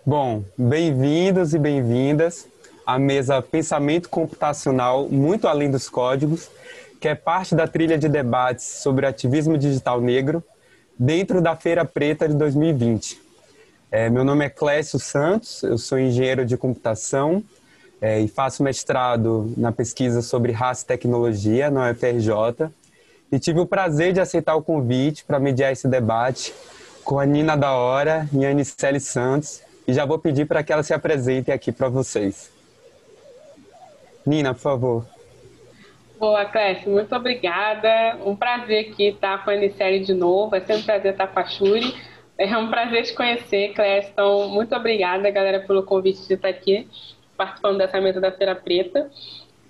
Bom, bem-vindos e bem-vindas à mesa Pensamento Computacional Muito Além dos Códigos, que é parte da trilha de debates sobre ativismo digital negro dentro da Feira Preta de 2020. Meu nome é Clécio Santos, eu sou engenheiro de computação e faço mestrado na pesquisa sobre raça e tecnologia na UFRJ, e tive o prazer de aceitar o convite para mediar esse debate com a Nina da Hora e a Anicele Santos, e já vou pedir para que elas se apresentem aqui para vocês. Nina, por favor. Boa, Clécio, muito obrigada. Um prazer aqui estar com a Anicele de novo. É sempre um prazer estar com a Shuri. É um prazer te conhecer, Clécio. Então, muito obrigada, galera, pelo convite de estar aqui participando dessa mesa da Feira Preta.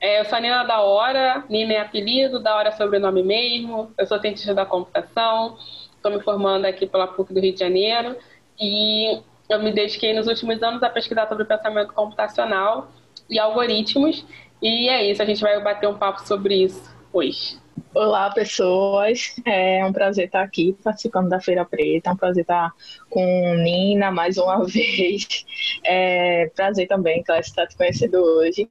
Eu sou a Nina da Hora, Nina é apelido, da Hora é sobrenome mesmo. Eu sou cientista da computação, estou me formando aqui pela PUC do Rio de Janeiro e eu me dediquei nos últimos anos a pesquisar sobre pensamento computacional e algoritmos. E é isso, a gente vai bater um papo sobre isso hoje. Olá, pessoas. É um prazer estar aqui participando da Feira Preta. É um prazer estar com Nina mais uma vez. Prazer também, Cláudia, estar te conhecendo hoje.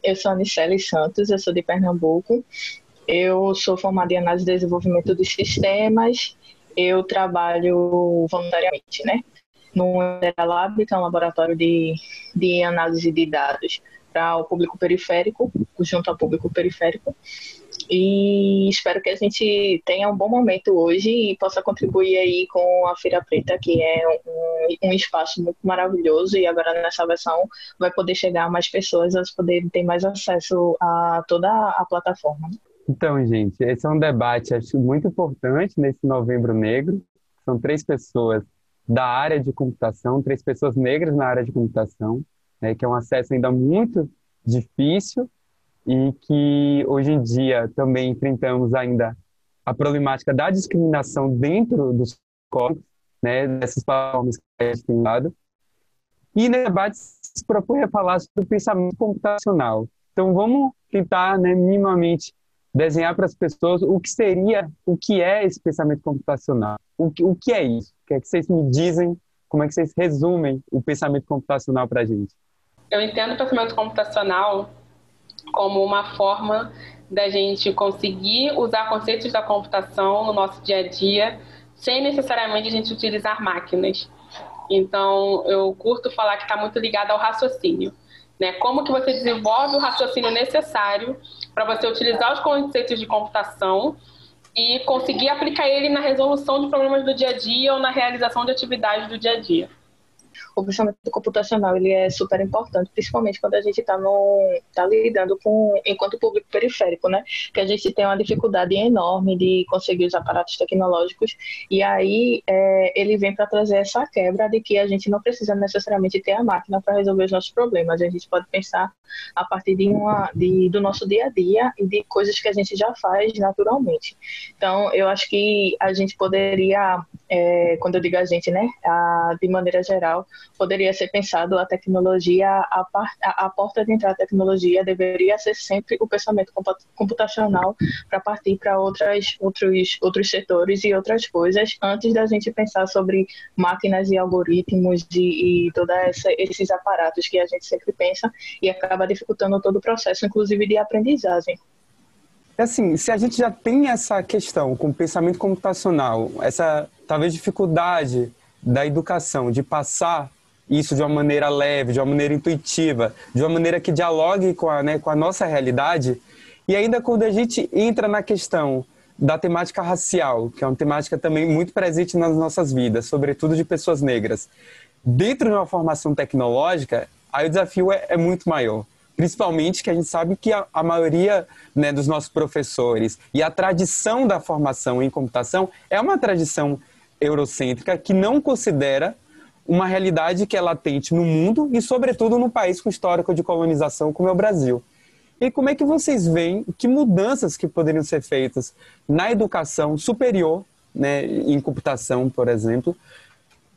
Eu sou a Anicele Santos, eu sou de Pernambuco. Eu sou formada em análise e desenvolvimento de sistemas. Eu trabalho voluntariamente, né, no Lab, que é um laboratório de análise de dados para o público periférico, junto ao público periférico. E espero que a gente tenha um bom momento hoje e possa contribuir aí com a Feira Preta, que é um espaço muito maravilhoso, e agora nessa versão vai poder chegar a mais pessoas, elas poderem ter mais acesso a toda a plataforma. Então, gente, esse é um debate, acho, muito importante nesse Novembro Negro. São 3 pessoas da área de computação, 3 pessoas negras na área de computação, né, que é um acesso ainda muito difícil e que hoje em dia também enfrentamos ainda a problemática da discriminação dentro dos códigos, né, dessas plataformas que a gente tem dado. E no debate se propõe a falar sobre o pensamento computacional. Então vamos tentar, né, minimamente desenhar para as pessoas o que é esse pensamento computacional. O que é isso? O que é que vocês me dizem? Como é que vocês resumem o pensamento computacional para a gente? Eu entendo o pensamento computacional como uma forma da gente conseguir usar conceitos da computação no nosso dia a dia, sem necessariamente a gente utilizar máquinas. Então, eu curto falar que está muito ligado ao raciocínio, né? Como que você desenvolve o raciocínio necessário para você utilizar os conceitos de computação e conseguir aplicar ele na resolução de problemas do dia a dia ou na realização de atividades do dia a dia. O pensamento computacional ele é super importante, principalmente quando a gente está lidando enquanto público periférico, né? Que a gente tem uma dificuldade enorme de conseguir os aparatos tecnológicos, e aí ele vem para trazer essa quebra de que a gente não precisa necessariamente ter a máquina para resolver os nossos problemas. A gente pode pensar a partir do nosso dia a dia e de coisas que a gente já faz naturalmente. Então, eu acho que a gente poderia, quando eu digo a gente, né, de maneira geral, poderia ser pensado a tecnologia, a porta de entrada da tecnologia deveria ser sempre o pensamento computacional para partir para outros setores e outras coisas, antes da gente pensar sobre máquinas e algoritmos e todos esses aparatos que a gente sempre pensa e acaba dificultando todo o processo, inclusive de aprendizagem. Assim, se a gente já tem essa questão com o pensamento computacional, essa talvez dificuldade da educação de passar isso de uma maneira leve, de uma maneira intuitiva, de uma maneira que dialogue com a nossa realidade, e ainda quando a gente entra na questão da temática racial, que é uma temática também muito presente nas nossas vidas, sobretudo de pessoas negras, dentro de uma formação tecnológica, aí o desafio é muito maior. Principalmente que a gente sabe que a maioria, né, dos nossos professores e a tradição da formação em computação é uma tradição eurocêntrica que não considera uma realidade que é latente no mundo e, sobretudo, num país com histórico de colonização como é o Brasil. E como é que vocês veem que mudanças que poderiam ser feitas na educação superior, né, em computação, por exemplo,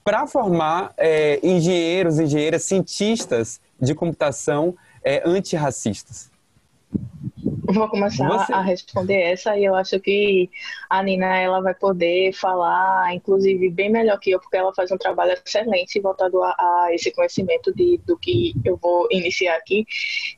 para formar engenheiros, engenheiras, cientistas de computação antirracistas? Vou começar Você. a responder essa e eu acho que a Nina ela vai poder falar, inclusive, bem melhor que eu, porque ela faz um trabalho excelente voltado a esse conhecimento do que eu vou iniciar aqui,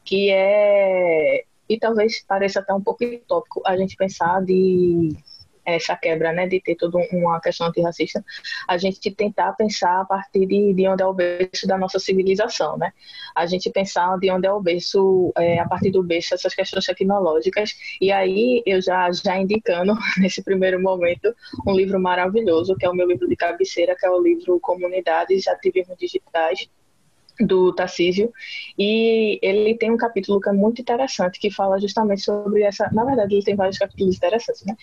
que é, e talvez pareça até um pouco utópico, a gente pensar de essa quebra, né, de ter toda uma questão antirracista, a gente tentar pensar a partir de onde é o berço da nossa civilização, né? A gente pensar de onde é o berço, a partir do berço, essas questões tecnológicas, e aí eu já indicando, nesse primeiro momento, um livro maravilhoso, que é o meu livro de cabeceira, que é o livro Comunidades e Ativismos Digitais, do Tarcísio, e ele tem um capítulo que é muito interessante, que fala justamente sobre essa, na verdade ele tem vários capítulos interessantes, né?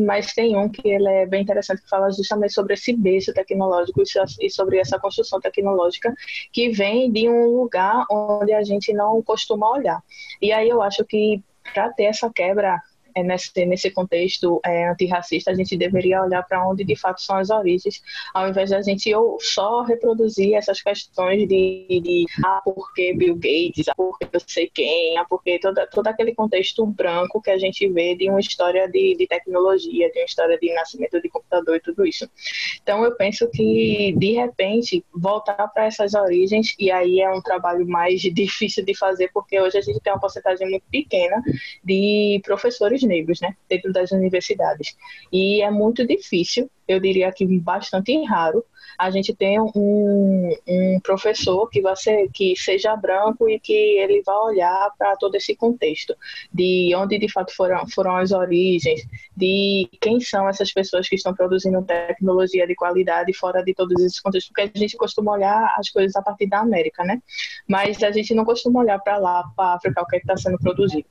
Mas tem um que ele é bem interessante, que fala justamente sobre esse berço tecnológico e sobre essa construção tecnológica que vem de um lugar onde a gente não costuma olhar. E aí eu acho que para ter essa quebra nesse contexto antirracista, a gente deveria olhar para onde de fato são as origens, ao invés de a gente ou só reproduzir essas questões de porque Bill Gates, porque eu sei quem, porque todo aquele contexto branco que a gente vê de uma história de tecnologia, de uma história de nascimento de computador e tudo isso. Então eu penso que, de repente, voltar para essas origens, e aí é um trabalho mais difícil de fazer, porque hoje a gente tem uma porcentagem muito pequena de professores negros, né, dentro das universidades. E é muito difícil, eu diria que bastante raro, a gente ter um professor que seja branco e que ele vá olhar para todo esse contexto, de onde de fato foram as origens, de quem são essas pessoas que estão produzindo tecnologia de qualidade fora de todos esses contextos, porque a gente costuma olhar as coisas a partir da América, né? Mas a gente não costuma olhar para lá, para a África, o que está sendo produzido.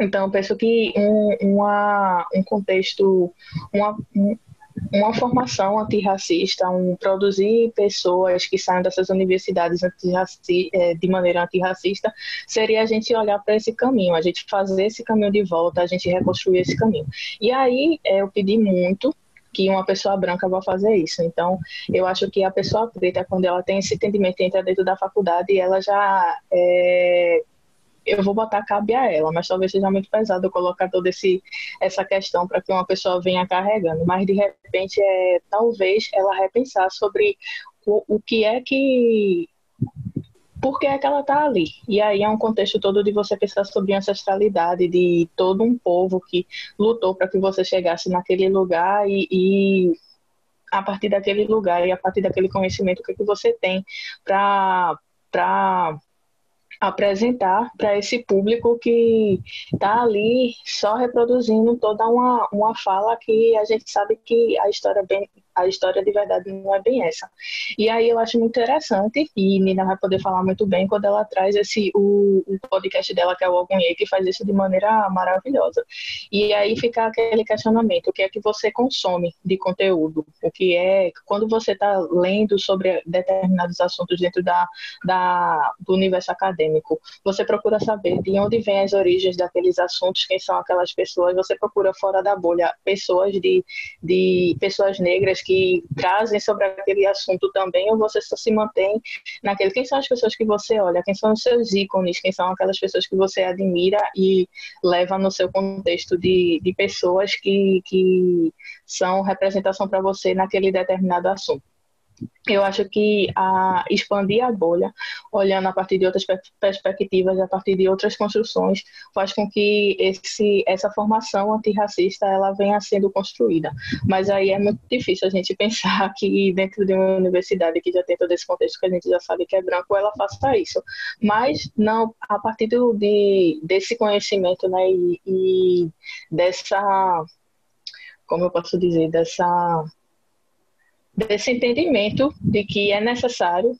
Então, eu penso que um contexto, uma formação antirracista, produzir pessoas que saiam dessas universidades de maneira antirracista, seria a gente olhar para esse caminho, a gente fazer esse caminho de volta, a gente reconstruir esse caminho. E aí, eu pedi muito que uma pessoa branca vá fazer isso. Então, eu acho que a pessoa preta, quando ela tem esse entendimento, entra dentro da faculdade, ela já eu vou botar cabe a ela, mas talvez seja muito pesado eu colocar toda essa questão para que uma pessoa venha carregando, mas de repente talvez ela repensar sobre o que é que por que é que ela está ali? E aí é um contexto todo de você pensar sobre ancestralidade, de todo um povo que lutou para que você chegasse naquele lugar e a partir daquele lugar e a partir daquele conhecimento, o que é que você tem para apresentar para esse público que está ali só reproduzindo toda uma fala que a gente sabe que a história de verdade não é bem essa. E aí eu acho muito interessante, e Nina vai poder falar muito bem quando ela traz o podcast dela, que é o Ogunhê, que faz isso de maneira maravilhosa. E aí fica aquele questionamento, o que é que você consome de conteúdo? O que é, quando você está lendo sobre determinados assuntos dentro do universo acadêmico, você procura saber de onde vêm as origens daqueles assuntos, quem são aquelas pessoas, você procura fora da bolha pessoas de pessoas negras que trazem sobre aquele assunto também, ou você só se mantém naquele, quem são as pessoas que você olha, quem são os seus ícones, quem são aquelas pessoas que você admira e leva no seu contexto de pessoas que são representação para você naquele determinado assunto. Eu acho que expandir a bolha, olhando a partir de outras perspectivas, a partir de outras construções, faz com que essa formação antirracista ela venha sendo construída. Mas aí é muito difícil a gente pensar que dentro de uma universidade que já tem todo esse contexto que a gente já sabe que é branco, ela faça isso. Mas não, a partir desse conhecimento, né, e dessa, como eu posso dizer, desse entendimento de que é necessário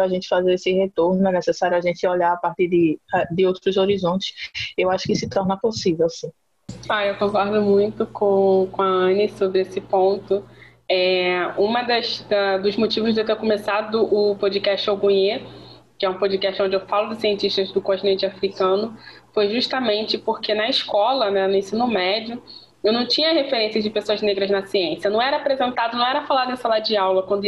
a gente fazer esse retorno, é necessário a gente olhar a partir de outros horizontes. Eu acho que se torna possível, sim. Eu concordo muito com a Anne sobre esse ponto. Uma dos motivos de eu ter começado o podcast Ogunhê, que é um podcast onde eu falo dos cientistas do continente africano, foi justamente porque na escola, né, no ensino médio, eu não tinha referência de pessoas negras na ciência. Não era apresentado, não era falado em sala de aula quando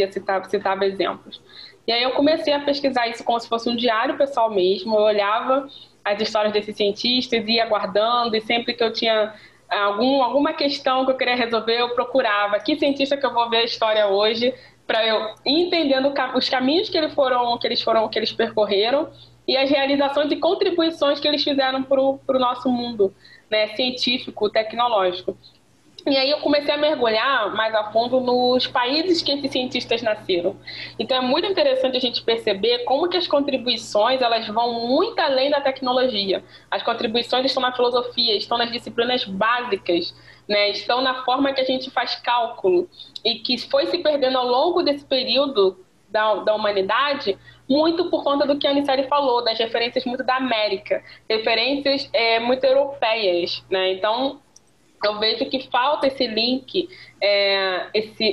citava exemplos. E aí eu comecei a pesquisar isso como se fosse um diário pessoal mesmo. Eu olhava as histórias desses cientistas, ia guardando, e sempre que eu tinha alguma questão que eu queria resolver, eu procurava que cientista que eu vou ver a história hoje, para eu ir entendendo os caminhos que eles percorreram e as realizações e contribuições que eles fizeram para o nosso mundo, né, científico, tecnológico. E aí eu comecei a mergulhar mais a fundo nos países que esses cientistas nasceram. Então é muito interessante a gente perceber como que as contribuições elas vão muito além da tecnologia. As contribuições estão na filosofia, estão nas disciplinas básicas, né? Estão na forma que a gente faz cálculo e que foi se perdendo ao longo desse período da humanidade, muito por conta do que a Aniceli falou, das referências muito da América, referências muito europeias, né? Então eu vejo que falta esse link,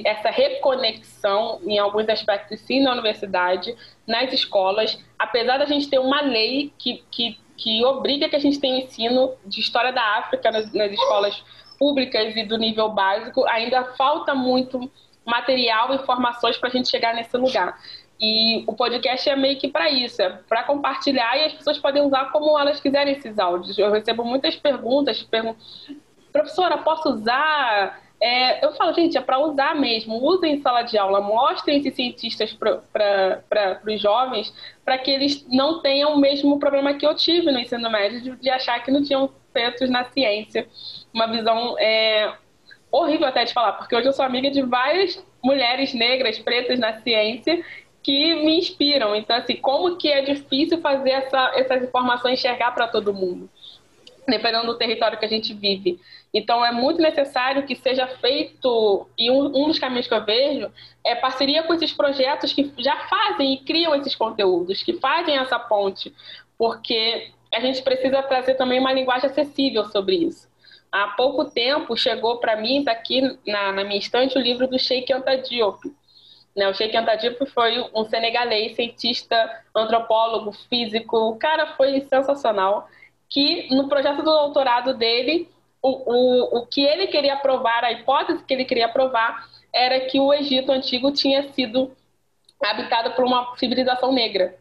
essa reconexão em alguns aspectos, sim, na universidade, nas escolas, apesar da gente ter uma lei que obriga que a gente tenha ensino de história da África nas escolas públicas e do nível básico, ainda falta muito material e informações para a gente chegar nesse lugar. E o podcast é meio que para isso, é para compartilhar e as pessoas podem usar como elas quiserem esses áudios. Eu recebo muitas perguntas, professora, posso usar? Eu falo, gente, é para usar mesmo. Usem em sala de aula, mostrem esses cientistas para os jovens, para que eles não tenham o mesmo problema que eu tive no ensino médio, de achar que não tinham feitos na ciência. Uma visão horrível até de falar, porque hoje eu sou amiga de várias mulheres negras, pretas na ciência, que me inspiram. Então, assim, como que é difícil fazer essas informações chegar para todo mundo, dependendo do território que a gente vive. Então, é muito necessário que seja feito, e um dos caminhos que eu vejo é parceria com esses projetos que já fazem e criam esses conteúdos, que fazem essa ponte, porque a gente precisa trazer também uma linguagem acessível sobre isso. Há pouco tempo chegou para mim, está aqui na minha estante, o livro do Cheikh Anta Diop. O Cheikh Anta Diop foi um senegalês, cientista, antropólogo, físico, o cara foi sensacional, que no projeto do doutorado dele, o que ele queria provar, a hipótese que ele queria provar, era que o Egito Antigo tinha sido habitado por uma civilização negra,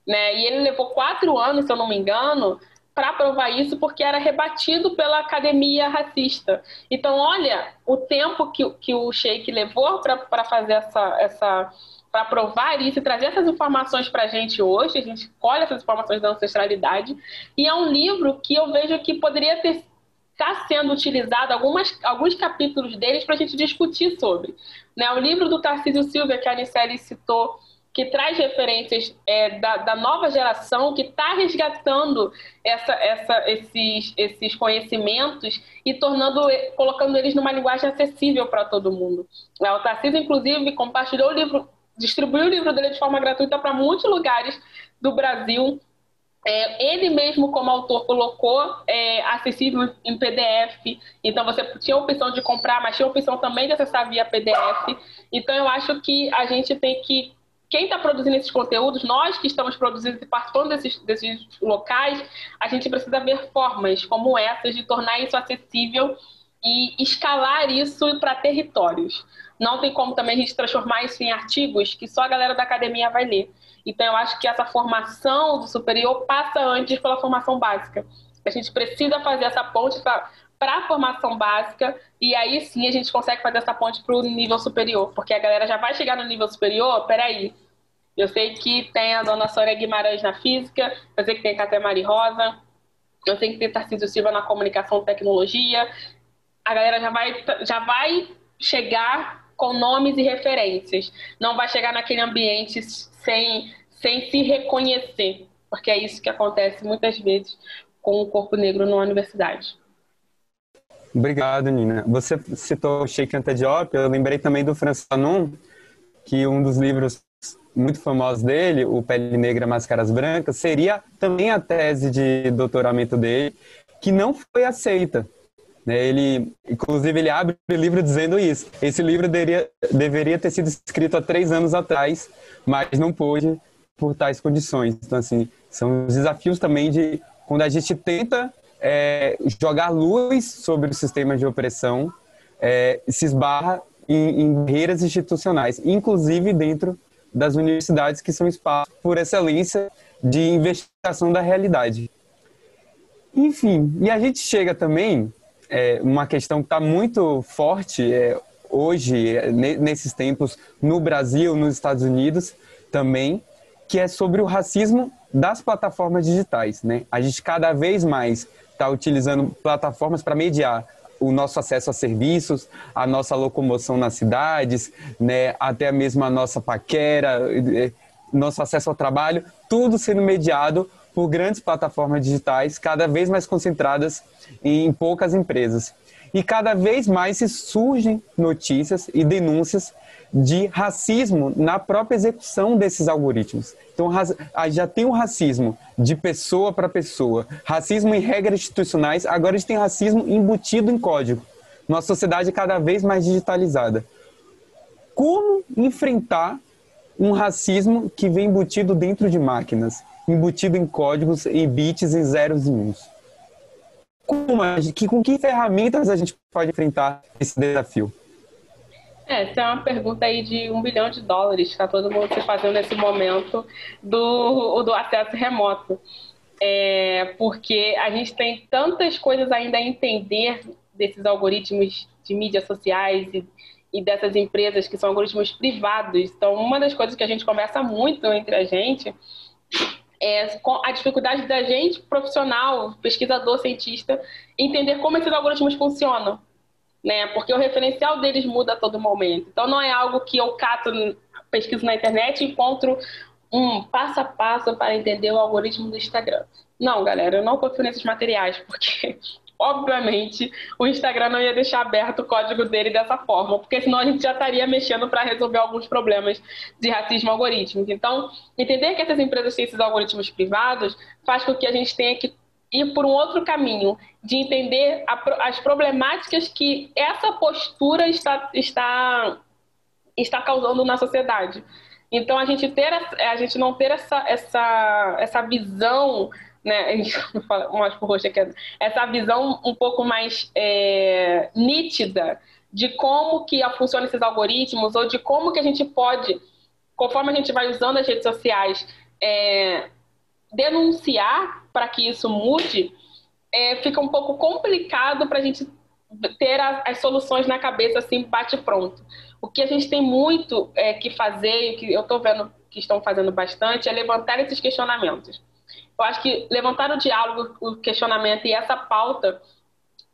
né? E ele levou 4 anos, se eu não me engano, para provar isso, porque era rebatido pela academia racista. Então, olha o tempo que o Sheikh levou para fazer para provar isso e trazer essas informações para a gente hoje. A gente colhe essas informações da ancestralidade. E é um livro que eu vejo que poderia estar sendo utilizado, alguns capítulos deles, para a gente discutir sobre. Né? O livro do Tarcísio Silva, que a Aniceli citou, que traz referências da nova geração, que está resgatando esses conhecimentos e colocando eles numa linguagem acessível para todo mundo. O Tarcísio, inclusive, compartilhou o livro, distribuiu o livro dele de forma gratuita para muitos lugares do Brasil. Ele mesmo, como autor, colocou acessível em PDF. Então, você tinha a opção de comprar, mas tinha a opção também de acessar via PDF. Então, eu acho que a gente tem que... Quem está produzindo esses conteúdos, nós que estamos produzindo e participando desses locais, a gente precisa ver formas como essas de tornar isso acessível e escalar isso para territórios. Não tem como também a gente transformar isso em artigos que só a galera da academia vai ler. Então, eu acho que essa formação do superior passa antes pela formação básica. A gente precisa fazer essa ponte para a formação básica, e aí sim a gente consegue fazer essa ponte para o nível superior, porque a galera já vai chegar no nível superior, peraí, eu sei que tem a dona Sônia Guimarães na física, eu sei que tem a Cátia Mari Rosa, eu sei que tem Tarcísio Silva na comunicação e tecnologia, a galera já vai chegar com nomes e referências, não vai chegar naquele ambiente sem se reconhecer, porque é isso que acontece muitas vezes com o corpo negro na universidade. Obrigado, Nina. Você citou o Cheikh Anta Diop, eu lembrei também do Francis Fanon, que um dos livros muito famosos dele, o Pele Negra, Máscaras Brancas, seria também a tese de doutoramento dele, que não foi aceita. Inclusive, ele abre o livro dizendo isso. Esse livro deveria ter sido escrito há 3 anos atrás, mas não pôde por tais condições. Então, assim, são os desafios também de quando a gente tenta jogar luz sobre o sistema de opressão, se esbarra em barreiras institucionais, inclusive dentro das universidades, que são espaços por excelência de investigação da realidade. Enfim, e a gente chega também, uma questão que está muito forte hoje, nesses tempos, no Brasil, nos Estados Unidos também, que é sobre o racismo das plataformas digitais, né? A gente cada vez mais está utilizando plataformas para mediar o nosso acesso a serviços, a nossa locomoção nas cidades, né? Até mesmo a nossa paquera, nosso acesso ao trabalho, tudo sendo mediado por grandes plataformas digitais, cada vez mais concentradas em poucas empresas. E cada vez mais se surgem notícias e denúncias de racismo na própria execução desses algoritmos. Então, já tem o racismo de pessoa para pessoa, racismo em regras institucionais, agora a gente tem racismo embutido em código, numa sociedade cada vez mais digitalizada. Como enfrentar um racismo que vem embutido dentro de máquinas, embutido em códigos, em bits, em zeros e uns? Com que ferramentas a gente pode enfrentar esse desafio? Essa é uma pergunta aí de $1 bilhão que está todo mundo se fazendo nesse momento do acesso remoto. Porque a gente tem tantas coisas ainda a entender desses algoritmos de mídias sociais e dessas empresas que são algoritmos privados. Então, uma das coisas que a gente conversa muito entre a gente com a dificuldade da gente, profissional, pesquisador, cientista, entender como esses algoritmos funcionam, né? Porque o referencial deles muda a todo momento. Então, não é algo que eu pesquiso na internet e encontro um passo a passo para entender o algoritmo do Instagram. Não, galera, eu não confio nesses materiais, porque, obviamente, o Instagram não ia deixar aberto o código dele dessa forma, porque senão a gente já estaria mexendo para resolver alguns problemas de racismo algorítmico. Então, entender que essas empresas têm esses algoritmos privados faz com que a gente tenha que ir por um outro caminho, de entender as problemáticas que essa postura está causando na sociedade. Então, a gente não ter essa visão, né, a gente fala mais por roxo aqui, essa visão um pouco mais nítida de como que funcionam esses algoritmos, ou de como que a gente pode, conforme a gente vai usando as redes sociais, denunciar para que isso mude, fica um pouco complicado para a gente ter as soluções na cabeça assim, bate pronto. O que a gente tem muito que fazer, e que eu estou vendo que estão fazendo bastante, é levantar esses questionamentos. Eu acho que levantar o diálogo, o questionamento e essa pauta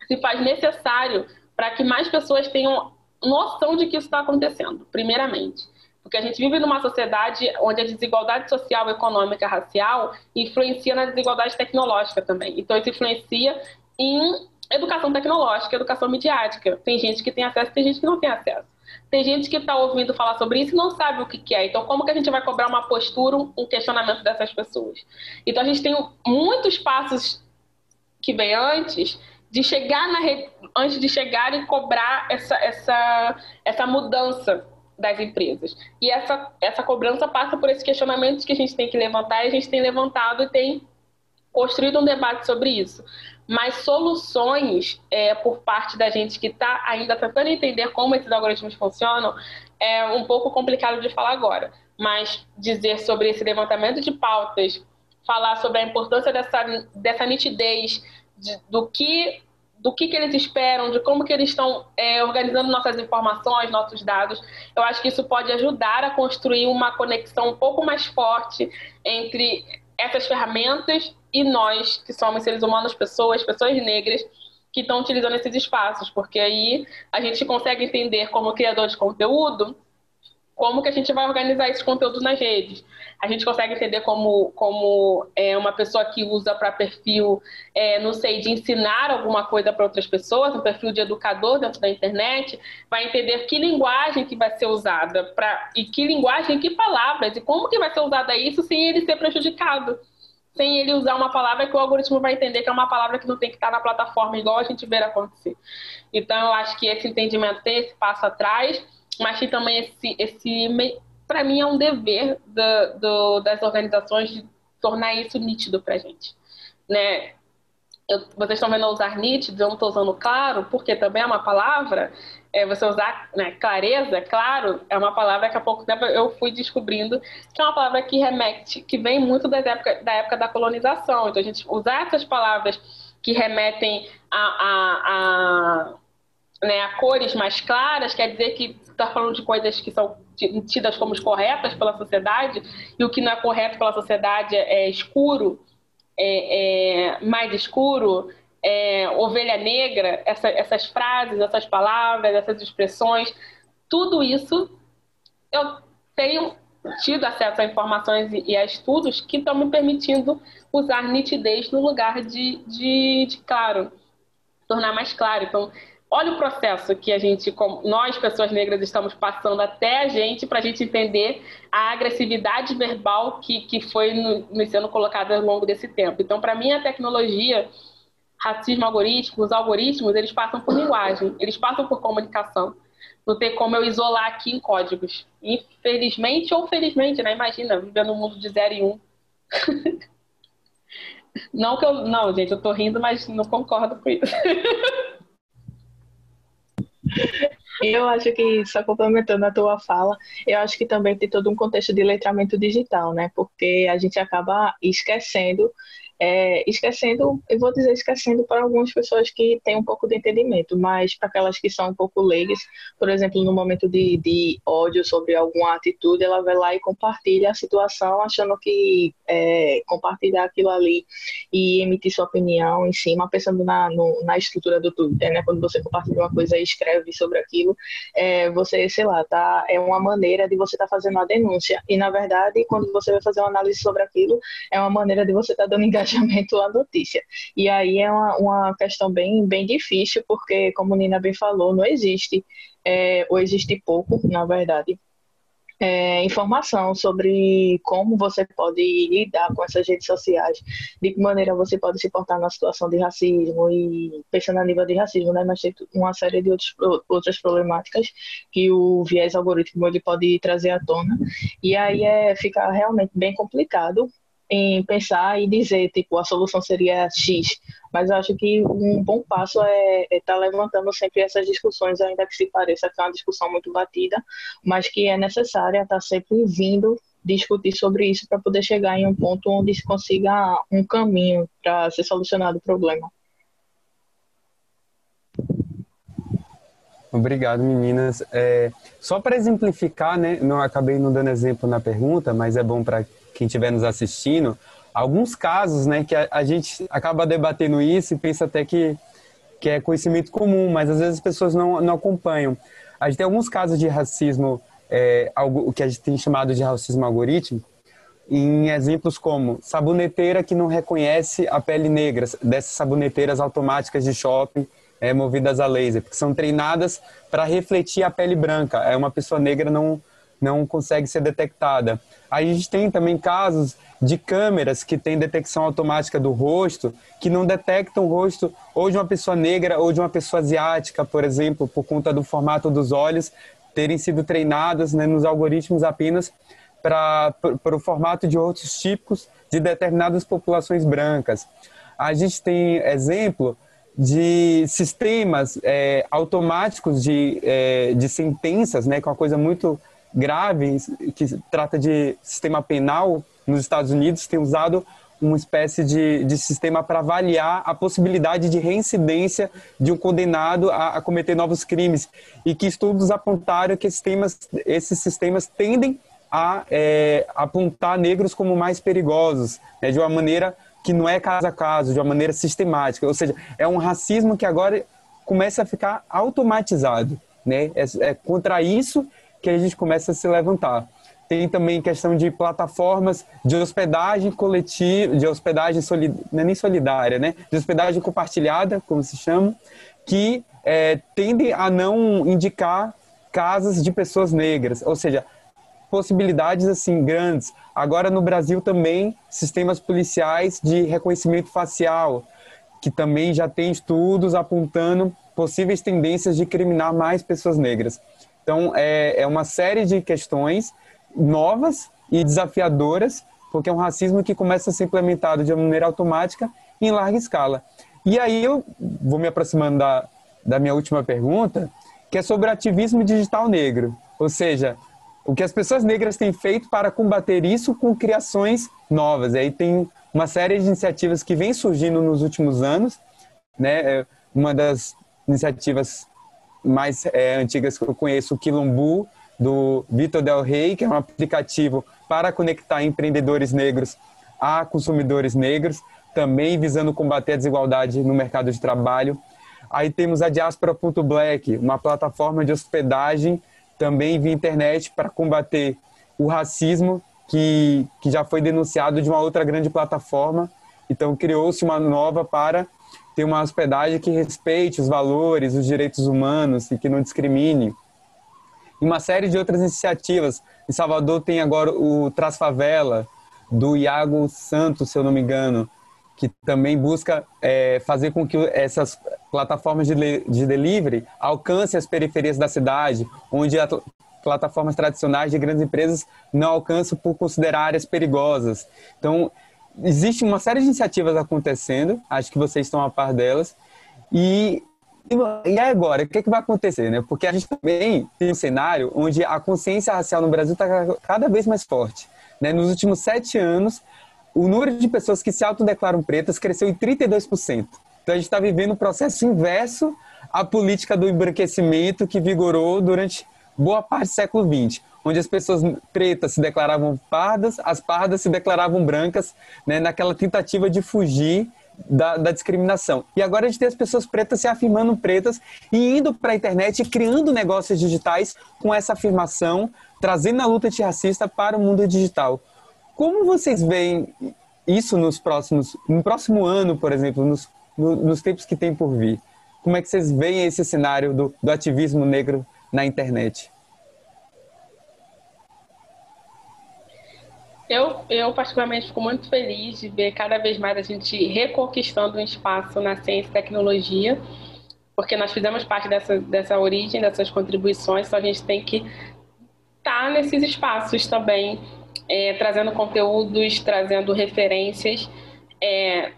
se faz necessário para que mais pessoas tenham noção de que isso está acontecendo, primeiramente. Porque a gente vive numa sociedade onde a desigualdade social, econômica, racial influencia na desigualdade tecnológica também. Então, isso influencia em educação tecnológica, educação midiática. Tem gente que tem acesso, tem gente que não tem acesso. Tem gente que está ouvindo falar sobre isso e não sabe o que é. Então, como que a gente vai cobrar uma postura, um questionamento dessas pessoas? Então, a gente tem muitos passos que vem antes de chegar na rede, antes de chegar e cobrar essa mudança das empresas. E essa cobrança passa por esses questionamentos que a gente tem que levantar, e a gente tem levantado e tem construído um debate sobre isso. Mas soluções por parte da gente que está ainda tentando entender como esses algoritmos funcionam é um pouco complicado de falar agora. Mas dizer sobre esse levantamento de pautas, falar sobre a importância dessa nitidez do que eles esperam, de como que eles estão organizando nossas informações, nossos dados, eu acho que isso pode ajudar a construir uma conexão um pouco mais forte entre essas ferramentas e nós, que somos seres humanos, pessoas negras, que estão utilizando esses espaços, porque aí a gente consegue entender, como criador de conteúdo, como que a gente vai organizar esses conteúdos nas redes. A gente consegue entender como uma pessoa que usa para perfil, não sei, de ensinar alguma coisa para outras pessoas, um perfil de educador dentro da internet, vai entender que linguagem que vai ser usada, e que linguagem, que palavras, e como que vai ser usada isso sem ele ser prejudicado. Sem ele usar uma palavra que o algoritmo vai entender que é uma palavra que não tem que estar na plataforma, igual a gente vê acontecer. Então, eu acho que esse entendimento tem esse passo atrás, mas tem também para mim, é um dever das organizações de tornar isso nítido para a gente. Né? Vocês estão vendo eu usar nítido, eu não estou usando claro, porque também é uma palavra, você usar, né, clareza, claro, é uma palavra que há pouco tempo eu fui descobrindo que é uma palavra que remete, que vem muito da época da colonização. Então, a gente usar essas palavras que remetem né, a cores mais claras, quer dizer que está falando de coisas que são tidas como corretas pela sociedade, e o que não é correto pela sociedade é escuro, mais escuro, ovelha negra, essas frases, essas palavras, essas expressões, tudo isso eu tenho tido acesso a informações e a estudos que estão me permitindo usar nitidez no lugar de claro, tornar mais claro. Então, olha o processo que nós, pessoas negras, estamos passando até a gente, para a gente entender a agressividade verbal que foi nos sendo colocada ao longo desse tempo. Então, para mim, a tecnologia, racismo algorítmico, os algoritmos, eles passam por linguagem, eles passam por comunicação. Não tem como eu isolar aqui em códigos. Infelizmente ou felizmente, né? Imagina, vivendo num mundo de 0 e 1. Não, gente, eu tô rindo, mas não concordo com isso. Eu acho que, só complementando a tua fala, eu acho que também tem todo um contexto de letramento digital, né? Porque a gente acaba esquecendo, eu vou dizer esquecendo para algumas pessoas que têm um pouco de entendimento, mas para aquelas que são um pouco leigas, por exemplo, no momento de ódio sobre alguma atitude, ela vai lá e compartilha a situação, achando que compartilhar aquilo ali e emitir sua opinião em cima, pensando na estrutura do Twitter, né? Quando você compartilha uma coisa e escreve sobre aquilo, você, sei lá, é uma maneira de você estar fazendo uma denúncia, e na verdade, quando você vai fazer uma análise sobre aquilo, é uma maneira de você estar dando engajamento à notícia. E aí é uma questão bem, bem difícil, porque, como a Nina bem falou, não existe, ou existe pouco, na verdade, informação sobre como você pode lidar com essas redes sociais, de que maneira você pode se portar na situação de racismo, e pensando a nível de racismo, né, mas tem uma série de outras problemáticas que o viés algorítmico ele pode trazer à tona, e aí fica realmente bem complicado em pensar e dizer, tipo, a solução seria X, mas eu acho que um bom passo é estar levantando sempre essas discussões, ainda que se pareça que é uma discussão muito batida, mas que é necessária estar sempre vindo discutir sobre isso para poder chegar em um ponto onde se consiga um caminho para ser solucionado o problema. Obrigado, meninas. Só para exemplificar, né, não acabei não dando exemplo na pergunta, mas é bom para quem estiver nos assistindo, alguns casos, né, que a gente acaba debatendo isso e pensa até que é conhecimento comum, mas às vezes as pessoas não acompanham. A gente tem alguns casos de racismo, o que a gente tem chamado de racismo algorítmico, em exemplos como saboneteira que não reconhece a pele negra, dessas saboneteiras automáticas de shopping, movidas a laser, porque são treinadas para refletir a pele branca. Uma pessoa negra não consegue ser detectada. Aí a gente tem também casos de câmeras que têm detecção automática do rosto, que não detectam o rosto ou de uma pessoa negra ou de uma pessoa asiática, por exemplo, por conta do formato dos olhos, terem sido treinadas, né, nos algoritmos apenas para o formato de rostos típicos de determinadas populações brancas. A gente tem exemplo de sistemas automáticos de sentenças, né, que é uma coisa muito grave, que trata de sistema penal nos Estados Unidos, tem usado uma espécie de sistema para avaliar a possibilidade de reincidência de um condenado a cometer novos crimes, e que estudos apontaram que esses sistemas tendem a apontar negros como mais perigosos, né, de uma maneira que não é caso a caso, de uma maneira sistemática. Ou seja, é um racismo que agora começa a ficar automatizado, né? É contra isso que a gente começa a se levantar. Tem também questão de plataformas de hospedagem coletiva, de hospedagem não é nem solidária, né? De hospedagem compartilhada, como se chama, que tendem a não indicar casas de pessoas negras, ou seja, possibilidades assim grandes. Agora no Brasil também sistemas policiais de reconhecimento facial, que também já tem estudos apontando possíveis tendências de criminar mais pessoas negras. Então, é uma série de questões novas e desafiadoras, porque é um racismo que começa a ser implementado de uma maneira automática e em larga escala. E aí eu vou me aproximando da minha última pergunta, que é sobre o ativismo digital negro. Ou seja, o que as pessoas negras têm feito para combater isso com criações novas. E aí tem uma série de iniciativas que vem surgindo nos últimos anos, né? Uma das iniciativas mais antigas que eu conheço, o Quilombo, do Vitor Del Rey, que é um aplicativo para conectar empreendedores negros a consumidores negros, também visando combater a desigualdade no mercado de trabalho. Aí temos a Diaspora.black, uma plataforma de hospedagem também via internet para combater o racismo que já foi denunciado de uma outra grande plataforma. Então criou-se uma nova para ter uma hospedagem que respeite os valores, os direitos humanos e que não discrimine. E uma série de outras iniciativas. Em Salvador tem agora o Traz Favela, do Iago Santos, se eu não me engano, que também busca fazer com que essas plataformas de delivery alcancem as periferias da cidade, onde as plataformas tradicionais de grandes empresas não alcançam por considerar áreas perigosas. Então, existe uma série de iniciativas acontecendo, acho que vocês estão a par delas, e agora, o que vai acontecer, né? Porque a gente também tem um cenário onde a consciência racial no Brasil está cada vez mais forte, né? Nos últimos 7 anos, o número de pessoas que se autodeclaram pretas cresceu em 32%. Então a gente está vivendo um processo inverso à política do embranquecimento que vigorou durante boa parte do século XX, onde as pessoas pretas se declaravam pardas, as pardas se declaravam brancas, né? Naquela tentativa de fugir da discriminação. E agora a gente tem as pessoas pretas se afirmando pretas e indo para a internet e criando negócios digitais com essa afirmação, trazendo a luta antirracista para o mundo digital. Como vocês veem isso no próximo ano, por exemplo, nos tempos que tem por vir? Como é que vocês veem esse cenário do ativismo negro na internet? Eu particularmente fico muito feliz de ver cada vez mais a gente reconquistando um espaço na ciência e tecnologia, porque nós fizemos parte dessa origem, dessas contribuições, então a gente tem que estar nesses espaços também, trazendo conteúdos, trazendo referências.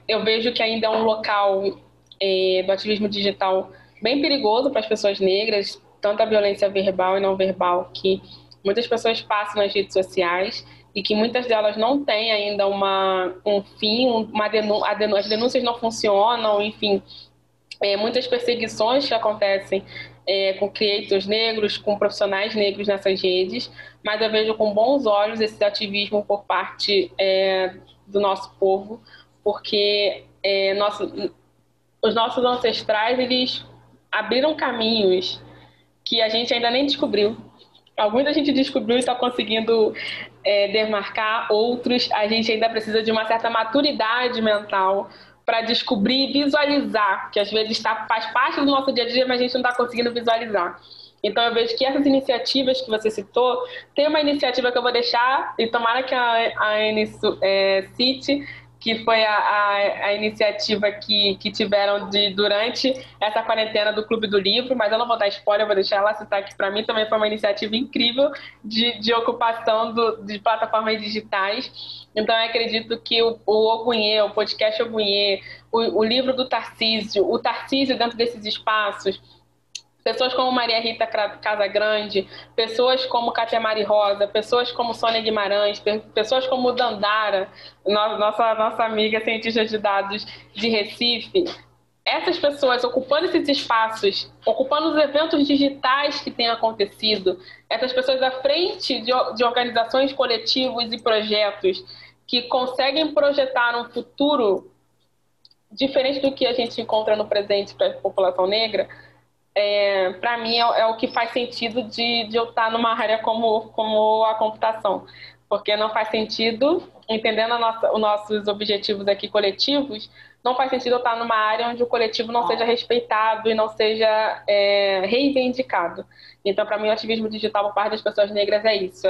Eu vejo que ainda é um local do ativismo digital bem perigoso para as pessoas negras, tanto a violência verbal e não verbal, que muitas pessoas passam nas redes sociais e que muitas delas não têm ainda um fim, as denúncias não funcionam, enfim, muitas perseguições que acontecem com creators negros, com profissionais negros nessas redes, mas eu vejo com bons olhos esse ativismo por parte do nosso povo, porque os nossos ancestrais, eles abriram caminhos que a gente ainda nem descobriu. Alguns a gente descobriu e está conseguindo demarcar, outros a gente ainda precisa de uma certa maturidade mental para descobrir e visualizar, que às vezes faz parte do nosso dia a dia, mas a gente não está conseguindo visualizar. Então eu vejo que essas iniciativas que você citou, tem uma iniciativa que eu vou deixar, e tomara que a Enes cite, que foi a iniciativa que tiveram durante essa quarentena do Clube do Livro, mas eu não vou dar spoiler, eu vou deixar ela citar, que para mim também foi uma iniciativa incrível de ocupação de plataformas digitais. Então eu acredito que o Ogunhê, o podcast Ogunhê, o livro do Tarcísio, o Tarcísio dentro desses espaços, pessoas como Maria Rita Casagrande, pessoas como Katia Mari Rosa, pessoas como Sônia Guimarães, pessoas como Dandara, nossa amiga cientista de dados de Recife. Essas pessoas ocupando esses espaços, ocupando os eventos digitais que têm acontecido, essas pessoas à frente de organizações, coletivos e projetos que conseguem projetar um futuro diferente do que a gente encontra no presente para a população negra, para mim é o que faz sentido de eu estar numa área como a computação, porque não faz sentido, entendendo os nossos objetivos aqui coletivos, não faz sentido eu estar numa área onde o coletivo não seja respeitado e não seja reivindicado. Então, para mim, o ativismo digital por parte das pessoas negras é isso,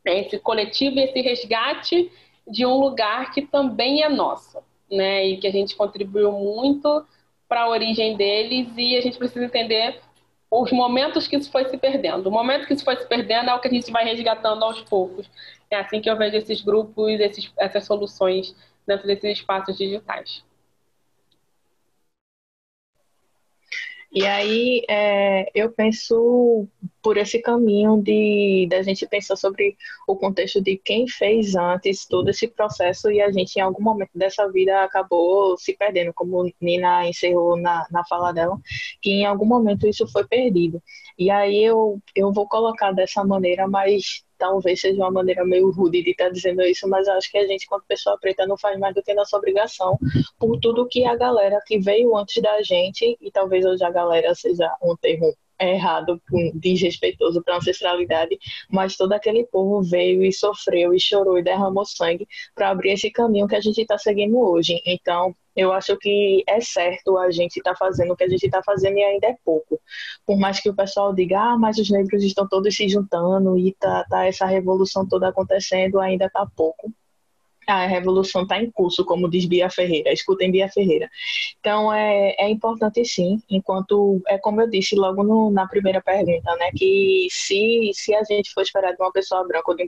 esse coletivo e esse resgate de um lugar que também é nosso, né? E que a gente contribuiu muito para a origem deles, e a gente precisa entender os momentos que isso foi se perdendo. O momento que isso foi se perdendo é o que a gente vai resgatando aos poucos. É assim que eu vejo esses grupos, essas soluções dentro desses espaços digitais. E aí eu penso por esse caminho de da gente pensar sobre o contexto de quem fez antes todo esse processo e a gente em algum momento dessa vida acabou se perdendo, como Nina encerrou na fala dela, que em algum momento isso foi perdido. E aí eu vou colocar dessa maneira, mas talvez seja uma maneira meio rude de estar dizendo isso, mas acho que a gente, quanto pessoa preta, não faz mais do que nossa obrigação por tudo que a galera que veio antes da gente, e talvez hoje a galera seja um termo errado, desrespeitoso para a ancestralidade, mas todo aquele povo veio e sofreu e chorou e derramou sangue para abrir esse caminho que a gente está seguindo hoje. Então, eu acho que é certo a gente estar fazendo o que a gente está fazendo e ainda é pouco. Por mais que o pessoal diga, mas os negros estão todos se juntando e tá essa revolução toda acontecendo, ainda está pouco. A revolução está em curso, como diz Bia Ferreira. Escutem Bia Ferreira. Então, é importante sim, enquanto, é como eu disse logo na primeira pergunta, né, que se a gente for esperar de uma pessoa branca ou de um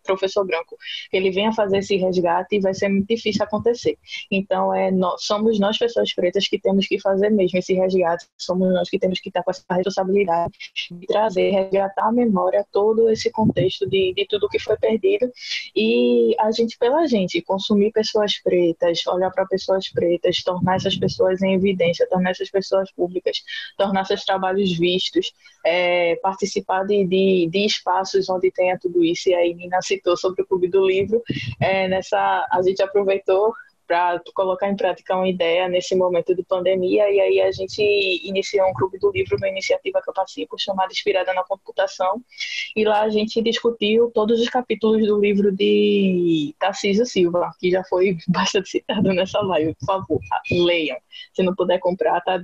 professor branco, que ele venha fazer esse resgate, vai ser muito difícil acontecer. Então, somos nós, pessoas pretas, que temos que fazer mesmo esse resgate, somos nós que temos que estar com essa responsabilidade de trazer, resgatar a memória, todo esse contexto de tudo que foi perdido, e a gente pela gente, consumir pessoas pretas, olhar para pessoas pretas, tornar essas pessoas em evidência, tornar essas pessoas públicas, tornar seus trabalhos vistos, participar de espaços onde tenha tudo isso. E aí Nina citou sobre o Clube do Livro, a gente aproveitou para colocar em prática uma ideia nesse momento de pandemia, e aí a gente iniciou um Clube do Livro, uma iniciativa que eu participo, chamada Inspirada na Computação, e lá a gente discutiu todos os capítulos do livro de Tarcísio Silva, que já foi bastante citado nessa live. Por favor, leiam. Se não puder comprar, está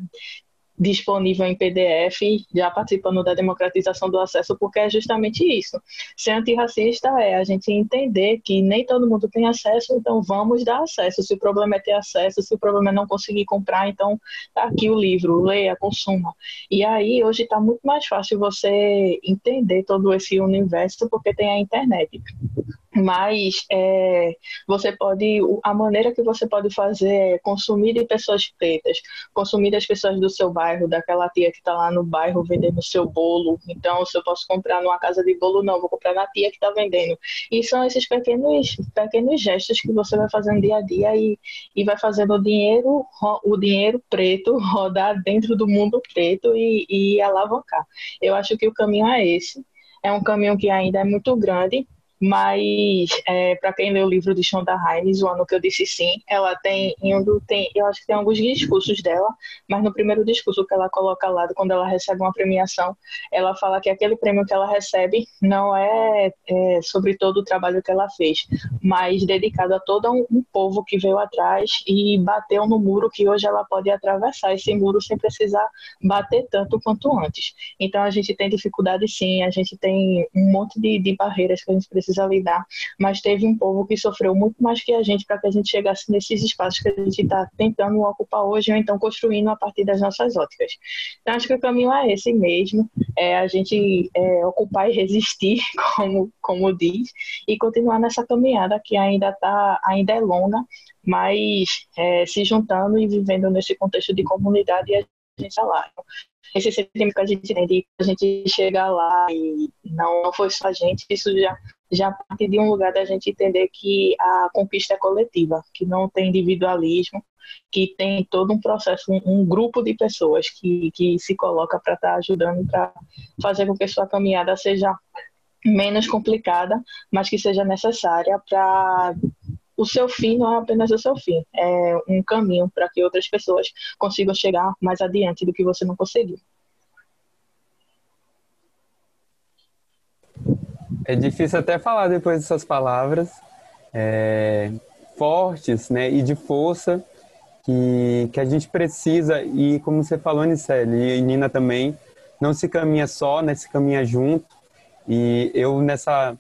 disponível em PDF, já participando da democratização do acesso, porque é justamente isso. Ser antirracista é a gente entender que nem todo mundo tem acesso, então vamos dar acesso. Se o problema é ter acesso, se o problema é não conseguir comprar, então tá aqui o livro, leia, consuma. E aí, hoje está muito mais fácil você entender todo esse universo, porque tem a internet. Mas a maneira que você pode fazer é consumir de pessoas pretas, consumir das pessoas do seu bairro, daquela tia que está lá no bairro vendendo seu bolo. Então, se eu posso comprar numa casa de bolo, não, vou comprar na tia que está vendendo. E são esses pequenos gestos que você vai fazendo dia a dia e vai fazendo o dinheiro preto rodar dentro do mundo preto e alavancar. Eu acho que o caminho é esse. É um caminho que ainda é muito grande, mas para quem lê o livro de Shonda Rhimes, O Ano que Eu Disse Sim, ela eu acho que tem alguns discursos dela, mas no primeiro discurso que ela coloca lá, quando ela recebe uma premiação, ela fala que aquele prêmio que ela recebe não é sobre todo o trabalho que ela fez, mas dedicado a todo um povo que veio atrás e bateu no muro que hoje ela pode atravessar esse muro sem precisar bater tanto quanto antes. Então a gente tem dificuldade sim, a gente tem um monte de barreiras que a gente precisa lidar, mas teve um povo que sofreu muito mais que a gente para que a gente chegasse nesses espaços que a gente está tentando ocupar hoje ou então construindo a partir das nossas óticas. Então acho que o caminho é esse mesmo, a gente ocupar e resistir, como diz, e continuar nessa caminhada que ainda é longa, mas se juntando e vivendo nesse contexto de comunidade, a gente está lá. Esse sentimento que a gente tem de a gente chegar lá e não foi só a gente, isso já parte de um lugar da gente entender que a conquista é coletiva, que não tem individualismo, que tem todo um processo, um grupo de pessoas que se coloca para estar ajudando, para fazer com que a sua caminhada seja menos complicada, mas que seja necessária para o seu fim não é apenas o seu fim, é um caminho para que outras pessoas consigam chegar mais adiante do que você não conseguiu. É difícil até falar depois dessas palavras fortes, né, e de força que a gente precisa, e como você falou, Nicele, e Nina também, não se caminha só, né, se caminha junto. E eu, nessa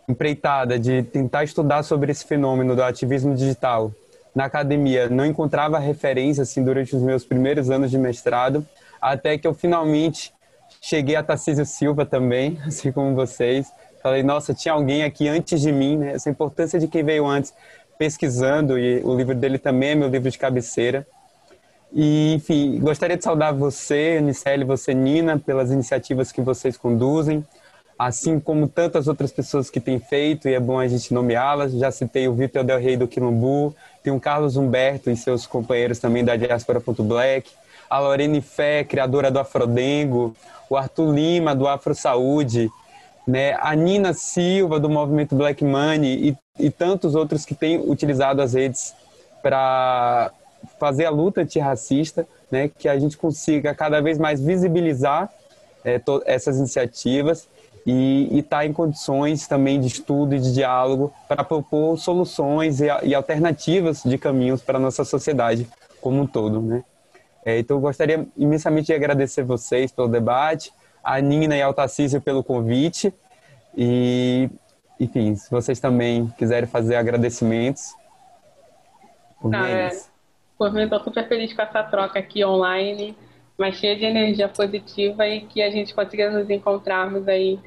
empreitada de tentar estudar sobre esse fenômeno do ativismo digital na academia, não encontrava referência assim, durante os meus primeiros anos de mestrado, até que eu finalmente cheguei a Tarcísio Silva também, assim como vocês. Falei, nossa, tinha alguém aqui antes de mim, né? Essa importância de quem veio antes pesquisando, e o livro dele também é meu livro de cabeceira. E, enfim, gostaria de saudar você, Nicele, você, Nina, pelas iniciativas que vocês conduzem, assim como tantas outras pessoas que têm feito, e é bom a gente nomeá-las. Já citei o Vitor Del Rey do Quilombo, tem o Carlos Humberto e seus companheiros também da Diaspora.black, a Lorene Fé, criadora do Afrodengo, o Arthur Lima, do Afro Saúde, né? A Nina Silva, do movimento Black Money, e tantos outros que têm utilizado as redes para fazer a luta antirracista, né? Que a gente consiga cada vez mais visibilizar essas iniciativas e estar em condições também de estudo e de diálogo para propor soluções e alternativas de caminhos para a nossa sociedade como um todo, né? Então, eu gostaria imensamente de agradecer vocês pelo debate, a Nina e ao Tarcísio pelo convite. E, enfim, se vocês também quiserem fazer agradecimentos, por mim é isso. Por mim, estou super feliz com essa troca aqui online, mas cheia de energia positiva e que a gente consiga nos encontrarmos aí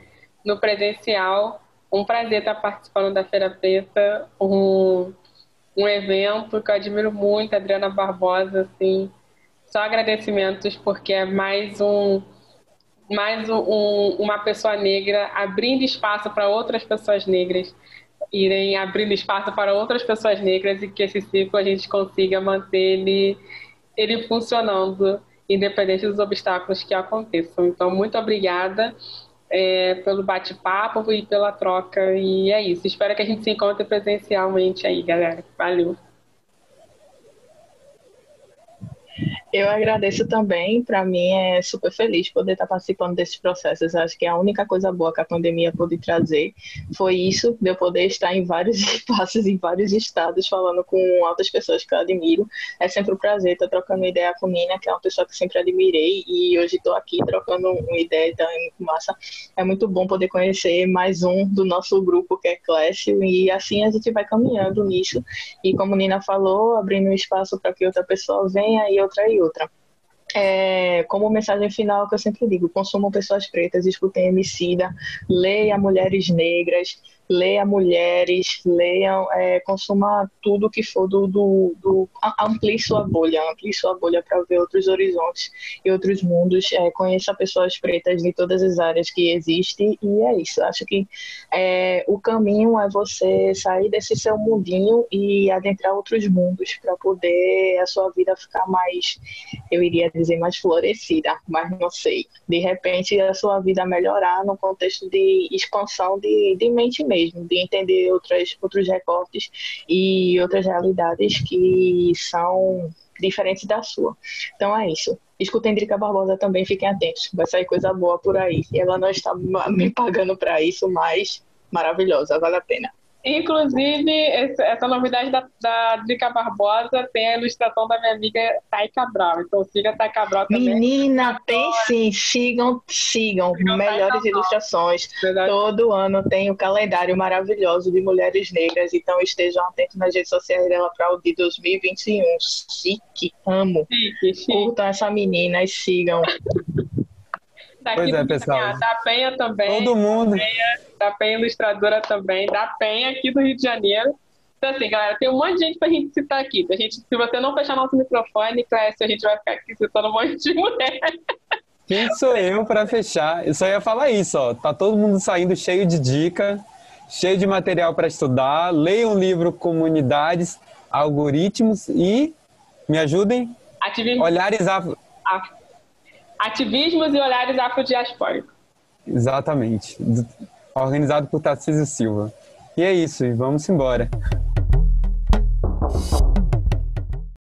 no presencial. Um prazer estar participando da Feira Preta, um evento que eu admiro muito, Adriana Barbosa, assim, só agradecimentos, porque é uma pessoa negra abrindo espaço para outras pessoas negras irem abrindo espaço para outras pessoas negras e que esse ciclo a gente consiga manter ele funcionando, independente dos obstáculos que aconteçam. Então, muito obrigada pelo bate-papo e pela troca, e é isso. Espero que a gente se encontre presencialmente aí, galera. Valeu! Eu agradeço também, para mim é super feliz poder estar participando desses processos. Acho que a única coisa boa que a pandemia pôde trazer foi isso, de eu poder estar em vários espaços, em vários estados, falando com outras pessoas que eu admiro. É sempre um prazer estar trocando ideia com a Nina, que é uma pessoa que eu sempre admirei, e hoje estou aqui trocando uma ideia, então é muito massa. É muito bom poder conhecer mais um do nosso grupo, que é Clécio, e assim a gente vai caminhando nisso. E como a Nina falou, abrindo um espaço para que outra pessoa venha e outra e outra. Como mensagem final que eu sempre digo, consumam pessoas pretas, escutem Emicida, leia mulheres negras, leia mulheres, leiam, consuma tudo que for amplie sua bolha para ver outros horizontes e outros mundos, conheça pessoas pretas de todas as áreas que existem, e é isso. Acho que o caminho é você sair desse seu mundinho e adentrar outros mundos para poder a sua vida ficar mais, eu iria dizer, mais florescida, mas não sei, de repente a sua vida melhorar no contexto de expansão de mente mesmo, de entender outros recortes e outras realidades que são diferentes da sua. Então é isso. Escutem Drica Barbosa também, fiquem atentos, vai sair coisa boa por aí. E ela não está me pagando para isso, mas maravilhosa, vale a pena. Inclusive, essa novidade da Drica Barbosa tem a ilustração da minha amiga Thay Cabral. Então siga a Thay Cabral também. Menina, tem sim. Sigam melhores ilustrações. Verdade. Todo ano tem o calendário maravilhoso de mulheres negras. Então estejam atentos nas redes sociais dela para o de 2021. Chique, amo. Chique. Curtam essa menina e sigam. Pois pessoal. Da Penha também. Todo mundo. Da Penha ilustradora também. Da Penha aqui do Rio de Janeiro. Então, assim, galera, tem um monte de gente pra gente citar aqui. Se você não fechar nosso microfone, Clécio, a gente vai ficar aqui citando um monte de mulher. Quem sou eu pra fechar? Eu só ia falar isso, ó. Tá todo mundo saindo cheio de dica, cheio de material para estudar. Leiam o livro Comunidades, Algoritmos e me ajudem. Ativismos e olhares afrodiaspóricos. Exatamente. Organizado por Tarcísio Silva. E é isso, e vamos embora.